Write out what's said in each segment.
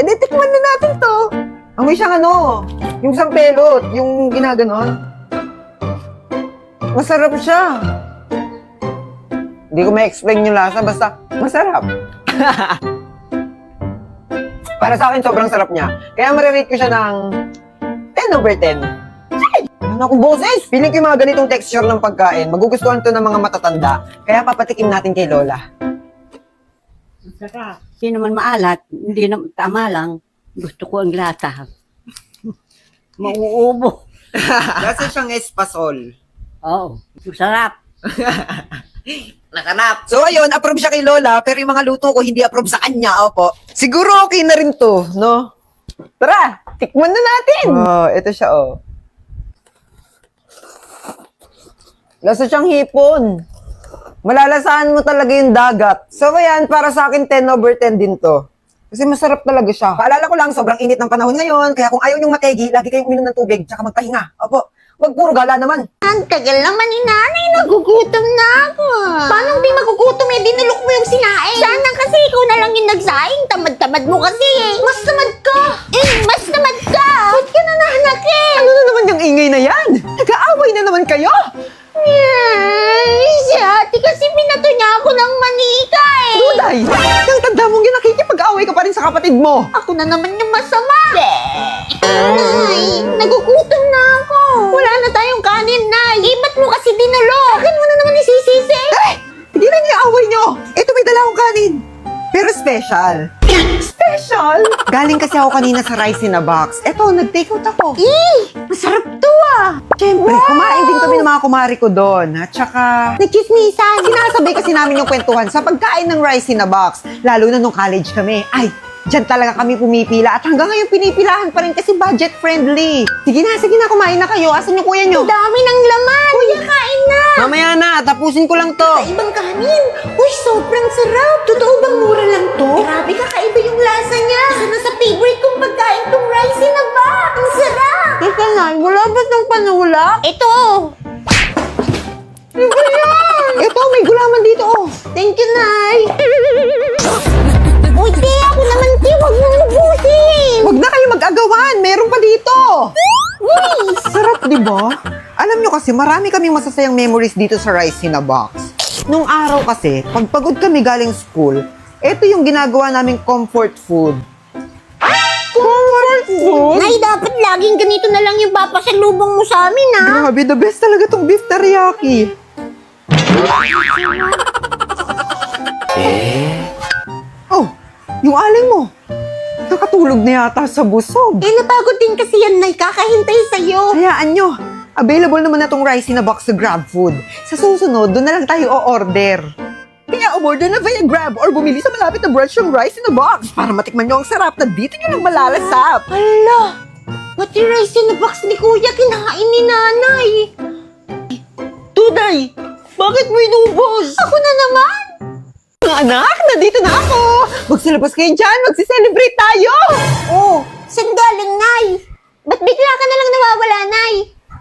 di tikman na natin to. Amoy siyang yung sampelot, yung ginaganon. Masarap siya. Hindi ko ma-explain yung lasa, basta masarap. Para sa akin, sobrang sarap niya. Kaya marirate ko siya ng 10 over 10. Ay! Ano akong boses? Feeling ko yung mga ganitong texture ng pagkain. Magugustuhan to ng mga matatanda. Kaya papatikim natin kay Lola. Masarap. Hindi naman maalat, hindi naman tama lang. Gusto ko ang lasa. Mauubo. Kasi siyang espasol. Oo, masarap. Nakanap. So ayun, approve siya kay Lola, pero yung mga luto ko hindi approve sa kanya, opo. Siguro okay na rin to, no? Tara, tikman na natin! Oh, ito siya, oh. Lasa siyang hipon. Malalasahan mo talaga yung dagat. So ayan, para sa akin 10 over 10 din to. Kasi masarap talaga siya. Paalala ko lang, sobrang init ng panahon ngayon, kaya kung ayaw nyong mategi, lagi kayong uminom ng tubig, tsaka magpahinga. Opo, wag puro gala naman. Ang tagal naman ni nanay, nagugutom na ako. Paano di magugutom eh? Dinulok mo yung sinaing. Sana kasi ikaw na lang yung nagsaing. Tamad-tamad mo kasi eh. Mas tamad ka. Mas tamad ka. Ba't ka nananakin? Ano na naman yung ingay na yan? Nag-aaway na naman kayo? Si ate kasi binato niya ako ng manika eh. Duday, yung tanda mong nakikipag-away ka pa rin sa kapatid mo. Ako na naman yung masama. Nay, nagugutom na ako. Wala na tayong kanin, Nay. Ba't mo kasi dinulok? Akin mo na naman isisisi. Tigilan niyo yung away niyo. Ito may dala akong kanin. Pero special. Special? Galing kasi ako kanina sa rice in a box. Eto, nag-take out ako. Masarap to ah. Siyempre, kumain din kami ng mga kumari ko doon. At saka, Nagchismisan. sinasabay kasi namin yung kwentuhan sa pagkain ng rice in a box. Lalo na nung college kami. Ay, diyan talaga kami pumipila. At hanggang ngayon pinipilahan pa rin kasi budget friendly. Sige na, kumain na kayo. Asan yung kuya nyo? Ang dami ng laman. Kuya, kain na. Mamaya na, tapusin ko lang to. Ibang kanin. Uy, sobrang sarap. Totoo bang mura lang to? Grabe, kakaiba yung lasa niya. Isa na sa favorite kong pagkain tong rice in a box. Ang sarap. Teka na, wala ba itong panula? Ito. Ano ba yan? Ito, may gulaman dito, oh. Thank you, Nay. Uy, te, ako naman, te. Huwag mong ubusin. Huwag na kayo mag-agawan, meron pa dito. Uy, Sarap, di ba? Alam nyo kasi, marami kaming masasayang memories dito sa Rice in a Box. Nung araw kasi, pag pagod kami galing school, ito yung ginagawa naming comfort food. Comfort food? Nay, dapat laging ganito na lang yung papasalubong mo sa amin, ha? Grabe, the best talaga tong beef teriyaki. Oh, yung aling mo. Nakatulog na yata sa busog. Napagod din kasi yan, Nay. Kakahintay sa'yo. Hayaan nyo, available naman na tong rice in a box sa GrabFood. Sa susunod, doon na lang tayo o-order. Kaya umorder na via Grab or bumili sa malapit na branch ng rice in a box para matikman nyo ang sarap na dito nyo lang malalasap. Hala, pati rice in a box ni Kuya kinain ni Nanay. Tuday, bakit mo inubos? Ako na naman. Mga anak, nandito na ako. Magsilabas kayo dyan, magsiselebrate tayo. Oh, saan galing, Nay? Ba't bigla ka na lang nawawala, Nay?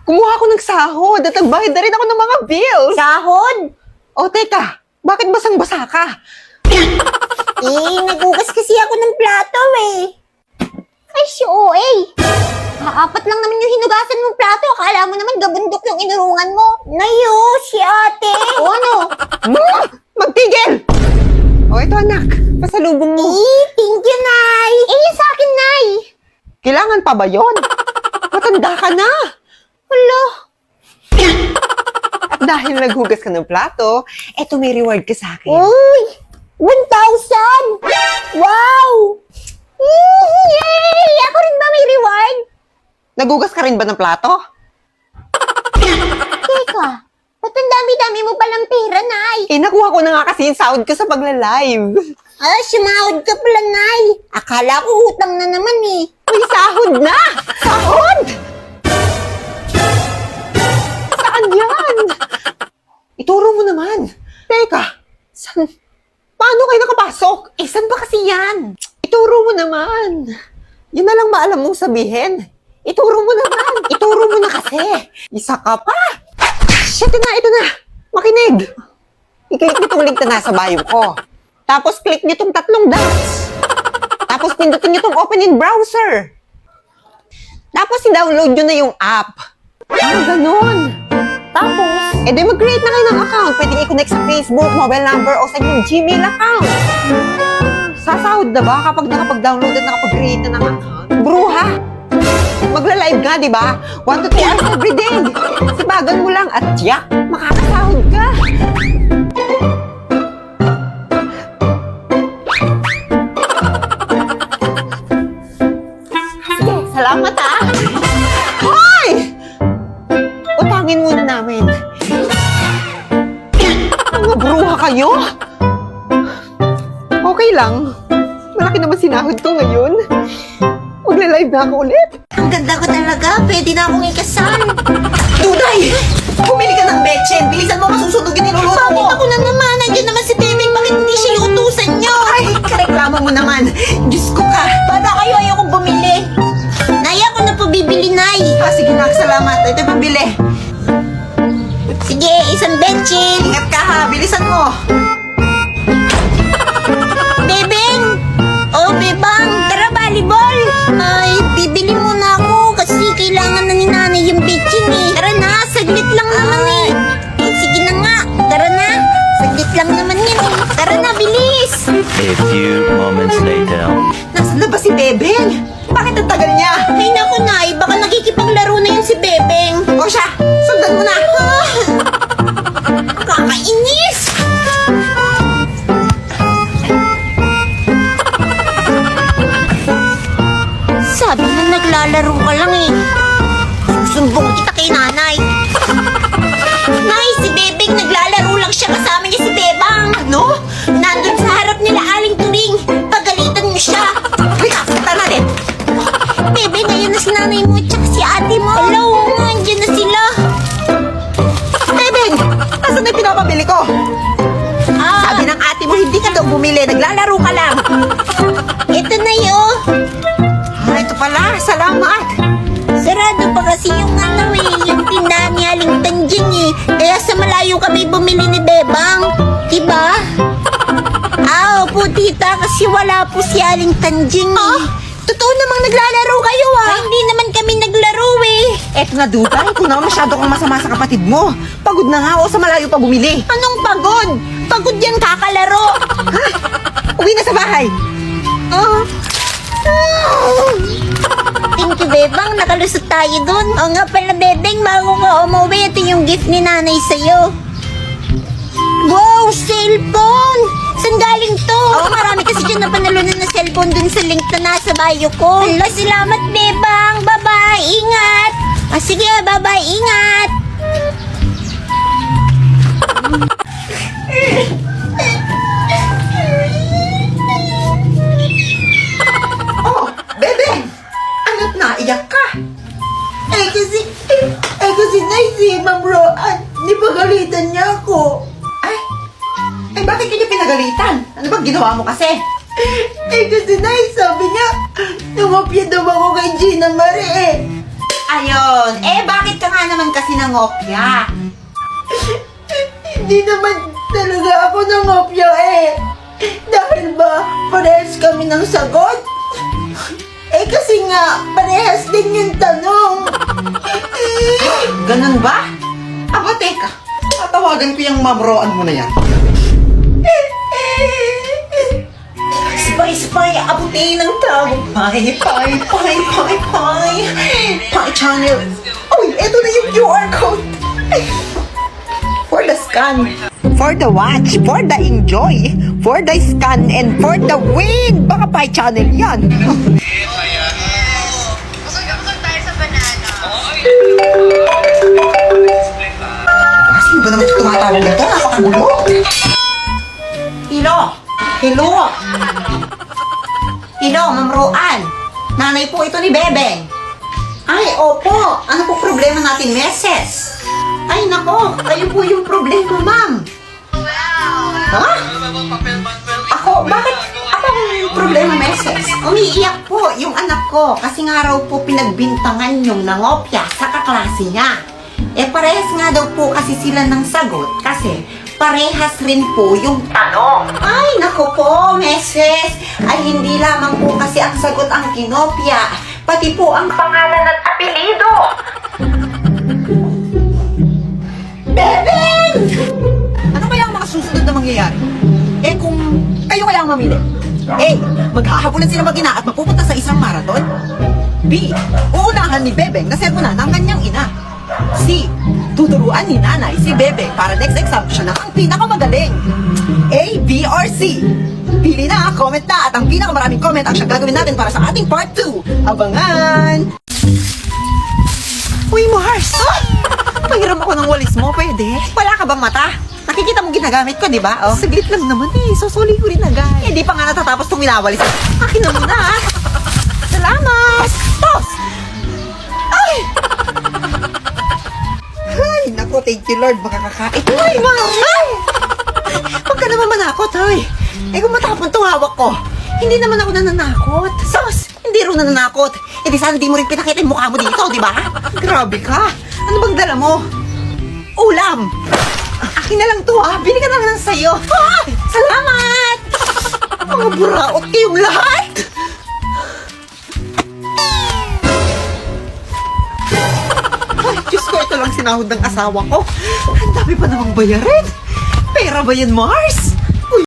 Kumuha ako ng sahod at nagbayad na rin ako ng mga bills. Sahod? O teka, bakit basang-basa ka? Nagugas kasi ako ng plato eh. Ay, si OA. Apat lang naman yung hinugasan mong plato. Akala mo naman gabundok yung inurungan mo. Nayo, si ate. O ano? Magtigil! O ito anak, pasalubong mo. Thank you, Nay. Yung sa akin, Nay. Kailangan pa ba yun? Matanda ka na. Hala. At dahil naghugas ka ng plato, eto may reward ka sa akin. Uy! 1,000! Wow! Yay! Ako rin ba may reward? Nagugas ka rin ba ng plato? Teka, ba't ang dami-dami mo palang pera, Nay? Nakuha ko na nga kasi yung sahod ko sa pagla-live. Sumahod ka pala, Nay. Akala ko utang na naman eh. Uy, sahod na! Sahod! Saan yan? Ituro mo naman. Teka, saan? Paano kayo nakapasok? Saan ba kasi yan? Ituro mo naman. Yun na lang ba alam mong sabihin? Ituro mo naman. Ituro mo na kasi. Isa ka pa. Shit, ito na. Makinig. I-click nyo itong link na nasa bio ko. Tapos click nyo itong 3 dots. Tapos pindutin nyo tong open in browser. Tapos i-download nyo na yung app. Ganun. Tapos, di mag-create na kayo ng account. Pwede i-connect sa Facebook, mobile number, o sa inyong Gmail account. Sasahod na ba kapag nakapag-download at nakapag-create na ng account? Bruha! Magla-live ka, di ba? 1 to 2 hours every day. Sipagan mo lang at tiyak, makakasahod ka. Sige, salamat ah. Hoy! Utangin muna namin. Mga bruha kayo? Okay lang. Malaki naman sinahod ko ngayon. Magla-live na ako ulit. Ang ganda ko talaga. Pwede na akong ikasal. Duday! Pumili ka ng betchen. Bilisan mo, masusunog yung niluluto mo. Bakit ako na naman? Nandiyan naman si Bebeng. Bakit hindi siya yung utusan niyo? Ay, kareklamo mo naman. Diyos ko ka. Bata kayo, ayokong bumili. Nay, ako na po bibili, Nay. Sige na, salamat. Ito yung pabili. Sige, isang betchin. Ingat ka ha, bilisan mo. Bebeng! Oh, Bebang! Tara, volleyball! Ay, bibili muna ako kasi kailangan na ni Nanay yung betchin eh. Tara na, saglit lang naman eh. Sige na nga, tara na. Saglit lang naman yan eh. Tara na, bilis! A few moments later. Nasaan na ba si Bebeng? Bakit ang tagal niya? Ay naku, Nay, baka nakikipaglaro na yun si Bebeng. O siya, sundan mo na. Kakainis! Sabi mo naglalaro ka lang eh. Susumbong kita kay Nanay. Nay, si Bebeng naglalaro lang siya, kasama niya si Bebang. Ano? Nandun sa harap nila Aling Turing. Pagalitan mo siya. Uy, punta na din. Bebe, ngayon na si nanay mo at si ate mo. Hello, andyan na sila. Bebeng, nasaan na yung pinapabili ko? Sabi ng ate mo, hindi ka daw bumili. Naglalaro ka lang. Ito na yun. Ito pala, salamat. Sarado pa kasi yung ano eh, yung tindahan ni Aling Tanjing eh. Kaya sa malayo kami bumili ni Bebang. Diba? Opo tita, kasi wala po si Aling Tanjing eh. Totoo namang naglalaro kayo ah. Hindi naman kami naglaro eh. Eto na, Duday. Kung naman masyado kang masama sa kapatid mo. Pagod na nga o sa malayo pa bumili. Anong pagod? Pagod yan kakalaro. Uwi na sa bahay. Thank you, Bebang. Nakalusot tayo dun. O nga pala, Bebeng, bago ka umuwi, ito yung gift ni Nanay sa'yo. Wow, cellphone! Saan galing to? Marami kasi dyan na panalunan na cellphone dun sa link na nasa bio ko. Hala, salamat, Bebang. Bye-bye, ingat. Sige, bye-bye, ingat. Oh, Bebeng! Ano't naiyak ka? Kasi nice si Ma'am Roan. Di ba galitan niya ako? Ay, bakit kanya pinagalitan? Ano bang ginawa mo kasi? Kasi nice, sabi niya, tumopya daw ako kay Gina Marie. Ayun. Bakit ka nga naman kasi nangopya? Hindi naman talaga ako nangopya Dahil ba, parehas kami ng sagot? Kasi nga, parehas din yung tanong. Ganun ba? Teka. Tatawagan ko yung mamroan mo na yan. Spy, abutin ng tawag. Pie channel. Uy, eto na yung QR code. For the scan. For the watch. For the enjoy. For the scan. And for the win. Baka pie channel yan. Sino ba naman tumatawag ito? Napakagulo. Hello, Ma'am Roan. Nanay po ito ni Bebeng. Ay, opo. Ano po problema natin, Meses? Ay, nako. Kayo po yung problema, ma'am. Ha? Bakit? Ako yung problema, Meses. Umiiyak po yung anak ko kasi nga raw po pinagbintangan yung nangopya sa kaklase niya. Parehas nga daw po kasi sila ng sagot kasi parehas rin po yung tanong. Ay, naku po, Meses. Ay, hindi lamang po kasi ang sagot ang kinopya, pati po ang pangalan at apelido. Bebeng! Ano kaya ang mga susunod na mangyayari? Eh kung kayo kaya ang mamili? A. Maghahabulan sila mag-ina at mapupunta sa isang marathon? B. Uunahan ni Bebeng na sermonan ng kanyang ina? C. Tuturuan ni nanay si Bebeng para next exam siya na ang pinakamagaling? A, B, or C? Pili na, comment na, at ang pinakamaraming comment ang siyang gagawin natin para sa ating part 2. Abangan! Uy, Mars! Pahiram ako ng walis mo, pwede? Wala ka bang mata? Nakikita mo ginagamit ko, di ba? Oh. Saglit lang naman eh. Susuli ko rin agad. Eh, di pa nga natatapos itong winawalis. Akin na muna, ah. Salamat! Tos! Ay! Ay, naku, thank you, Lord. Makakakain. Uy, Mars! Ay! Huwag ka naman manakot, hoy. Eh, kung matapon itong hawak ko, hindi naman ako nananakot. Sos! Hindi rin nananakot. Eh, di sana di mo rin pinakita yung mukha mo dito, di ba? Grabe ka. Ano bang dala mo? Ulam! Akin na lang to, ah. Bili ka na lang sa'yo. Ay! Salamat! Mga buraot kayong lahat! Ay, Diyos ko, ito lang sinahod ng asawa ko. Ang dami pa namang bayarin. Pera ba yan, Mars?